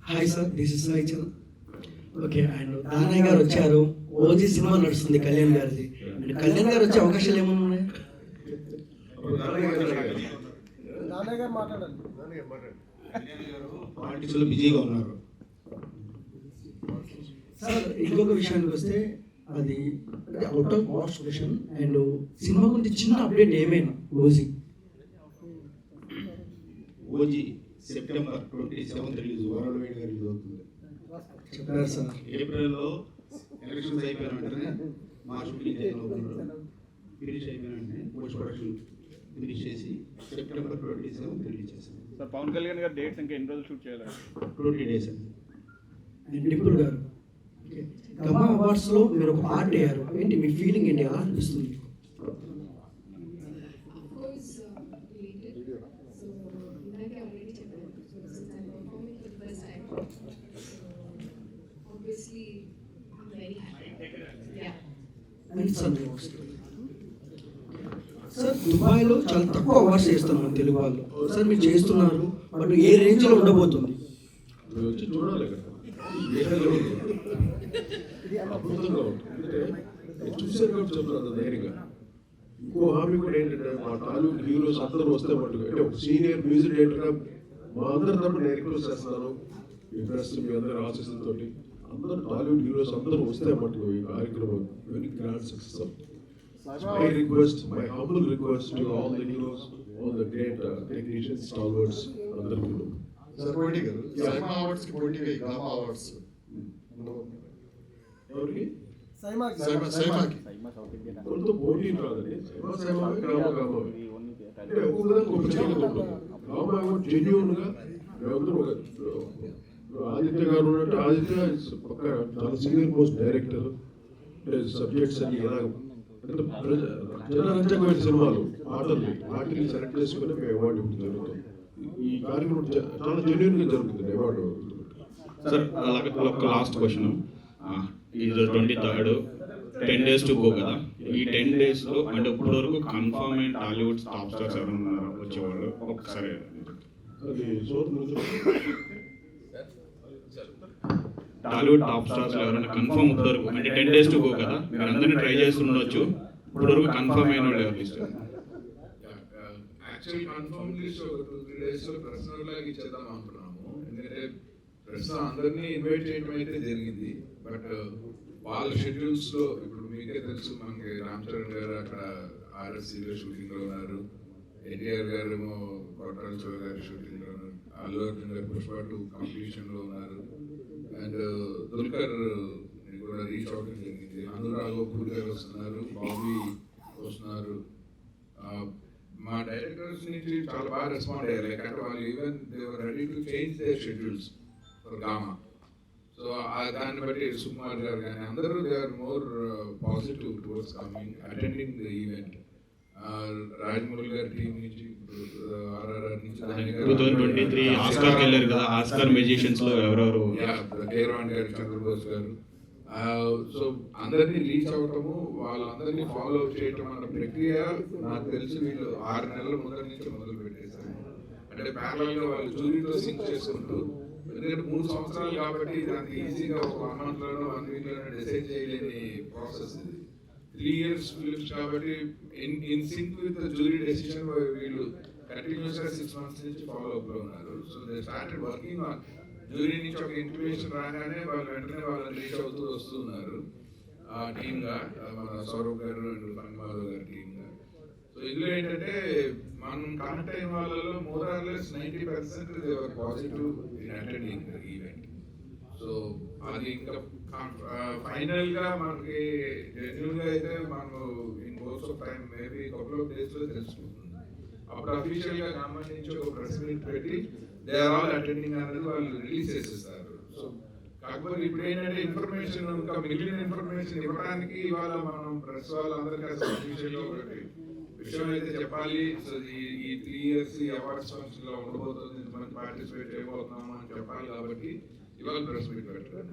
Hi sir, this is Sai Chand. Okay, and Danayya గారు వచ్చారు. OG cinema నడుస్తుంది కళ్యాణ్ గారిది. అండ్ కళ్యాణ్ గారు వచ్చే అవకాశాలు ఏమైనా ఉన్నాయి? పాలిటిక్స్లో బిజీగా ఉన్నారు సార్. ఇంకొక విషయానికి వస్తే అది out of cost question. And cinema గురించి చిన్న అప్డేట్ ఏమైనా ఓజీ సెప్టెంబర్ 27 రిలీజ్, వరల్డ్ వైడ్గా రిలీజ్ అవుతుంది చెప్పారు సార్. ఏప్రిల్లో ఎలక్షన్స్ అయిపోయిన వెంటనే మా షూటింగ్ ఫినిష్ అయిపోయిన వెంటనే పోస్ట్ ప్రొడక్షన్ ఫినిష్ చేసి సెప్టెంబర్ 27 రిలీజ్ చేస్తాం సార్. పవన్ కళ్యాణ్ గారు డేట్స్ ఇంకా ఎన్ని రోజులు షూట్ చేయాలి? 20 days అండి. అండ్ డిపుల్ గారు, గమా అవార్డ్స్లో మీరు ఒక పార్ట్ అయ్యారు. ఏంటి మీ ఫీలింగ్ ఏంటి, ఎలా అనిపిస్తుంది? సార్, దుబాయ్లో చాలా తక్కువ అవార్డ్స్ చేస్తున్నాం తెలుగు వాళ్ళు. సార్ మీరు చేస్తున్నారు, బట్ ఏ రేంజ్లో ఉండబోతుంది? చూడాలి చూసారు కాబట్టి చెప్తున్నారు ధైర్యంగా. ఇంకో హామీ కూడా ఏంటంటే మా టాలీవుడ్ హీరోస్ అందరూ వస్తే మటుకు, అంటే ఒక సీనియర్ మ్యూజిక్ డైరెక్టర్గా మా అందరి తరపున నేను రిక్వెస్ట్ చేస్తున్నాను, మీ ప్రెస్ మీ అందరి ఆశీస్సులతో అందరూ టాలీవుడ్ హీరోస్ అందరూ వస్తే మటుకు ఈ కార్యక్రమం వెరీ గ్రాండ్ సక్సెస్ అవుతుంది. My request, my humble request to all the heroes, all the great technicians, stalwarts, అందరికీ. సార్ పోటీ గారు, సైమా అవార్డ్స్కి పోటీగా ఈ గామా అవార్డ్స్ ఎవరికి? సైమాకి కొంత పోటీ రాదండి. సైమా గ్రామ అంటే ఒక్కొక్కదానికి ఒక ప్రత్యేకత ఉంటుంది. గ్రామ జెన్యూన్గా మేమందరూ ఆదిత్య గారు ఉన్నట్టు, ఆదిత్య పక్క చాలా సీనియర్ మోస్ట్ డైరెక్టర్. సబ్జెక్ట్స్ అని ఎలా జనరంజకమైన సినిమాలు, పాటల్ని వాటిని సెలెక్ట్ చేసుకుని మేము అవార్డు ఇవ్వడం జరుగుతుంది. ఈ కార్యక్రమం చాలా జెన్యూన్గా జరుగుతుంది. అవార్డు సార్, అలాగే ఒక లాస్ట్ క్వశ్చన్. ఇది 23rd, 10 days టు గో కదా. ఈ 10 daysలో అంటే ఇప్పటి వరకు కన్ఫర్మ్ అయిన టాలీవుడ్ టాప్ స్టార్స్ ఎవరైనా వచ్చేవాళ్ళు? ఒక్కసారి అది టాలీవుడ్ టాప్ స్టార్స్ ఎవరైనా కన్ఫర్మ్ ఇప్పటి వరకు, అంటే 10 days టు గో కదా, మీరు అందరినీ ట్రై చేసి ఉండొచ్చు. ఇప్పటి వరకు కన్ఫర్మ్ అయిన వాళ్ళు ఎవరు ఇస్తారు? యాక్చువల్ కన్ఫర్మ్ లిస్ట్ ఒక 2-3 daysలో పర్సనల్ లాగా ఇచ్చేద్దాం అనుకున్నాము. ఎందుకంటే ప్రస్తుతం అందరినీ ఇన్వైట్ చేయడం అయితే జరిగింది. బట్ వాళ్ళ షెడ్యూల్స్లో ఇప్పుడు మీకే తెలుసు, మనకి రామ్ చరణ్ గారు అక్కడ ఆర్ఎస్సీలో షూటింగ్లో ఉన్నారు, ఎన్టీఆర్ గారు ఏమో కొట్టాల శివ గారి షూటింగ్లో ఉన్నారు, అల్లు అర్జున్ గారు పుష్ప 2 కంప్లీషన్లో ఉన్నారు, అండ్ దుల్కర్ కూడా రీచ్ అవడం జరిగింది, అనురాగ్ పూరి గారు వస్తున్నారు, బాబీ వస్తున్నారు. మా డైరెక్టర్స్ నుంచి చాలా బాగా రెస్పాండ్ అయ్యారు. లైక్ అంటే వాళ్ళు even they were ready to change their schedules for Gama. So దాన్ని బట్టి సుకుమార్ గారు కానీ అందరూ they are more positive towards coming attending the event. Rajamouli గారి టీం నుంచి, ఆర్ఆర్ఆర్ నుంచి 2023 ఆస్కార్కి వెళ్ళారు కదా, ఆస్కార్ మ్యూజిషియన్స్ లో ఎవరెవరు? కేరవాణి గారు, చంద్రబోస్ గారు. సో అందరినీ రీచ్ అవ్వటము, వాళ్ళందరినీ ఫాలో అప్ చేయటం అన్న ప్రక్రియ నాకు తెలిసి వీళ్ళు 6 నెలల ముందర నుంచి మొదలు పెట్టేశారు. అంటే ప్యారల్గా వాళ్ళు జూరీతో సింక్ చేసుకుంటూ, ఎందుకంటే 3 సంవత్సరాలు కాబట్టి దానికి ఈజీగా ఒక 1 monthలోనో 1 weekలోనో డిసైడ్ చేయలేని ప్రాసెస్ ఇది. 3 years ఫిలిమ్స్ కాబట్టి in sync with jury decision వీళ్ళు కంటిన్యూస్గా 6 months నుంచి ఫాలో అప్లో ఉన్నారు. So they started working on jury నుంచి ఒక ఇన్ఫర్మేషన్ రాగానే వాళ్ళు వెంటనే వాళ్ళని రీచ్ అవుతూ వస్తున్నారు టీమ్గా, మన సౌరవ్ గారు అండ్ పంగమాధవ్ గారి టీమ్గా. సో ఇందులో ఏంటంటే మనం కనెక్ట్ అయిన వాళ్ళలో more or less 90% they were positive in attending the event. So అది ఇంకా ఫైనల్గా మనకి జెన్యూన్గా అయితే మనం in course of time maybe couple of డేస్లో తెలుసుకుంటుంది. అప్పుడు అఫీషియల్గా గవర్నమెంట్ నుంచి ఒక ప్రెస్ మీట్ పెట్టి దే ఆర్ ఆల్ అటెండింగ్ అనేది వాళ్ళు రిలీజ్ చేసేస్తారు. సో కాకపోతే ఇప్పుడు ఏంటంటే ఇన్ఫర్మేషన్ ఇంకా మిగిలిన ఇన్ఫర్మేషన్ ఇవ్వడానికి ఇవాళ మనం ప్రెస్ వాళ్ళందరికీ అసలు అఫీషియల్గా ఒకటి విషయం అయితే చెప్పాలి. సో ఈ 3 years ఈ అవార్డ్స్ ఫంక్షన్లో ఉండబోతుంది, ఇంతమంది పార్టిసిపేట్ చేయబోతున్నాము అని చెప్పాలి. కాబట్టి ఇవాళ ప్రెస్ మీట్ పెట్టారు.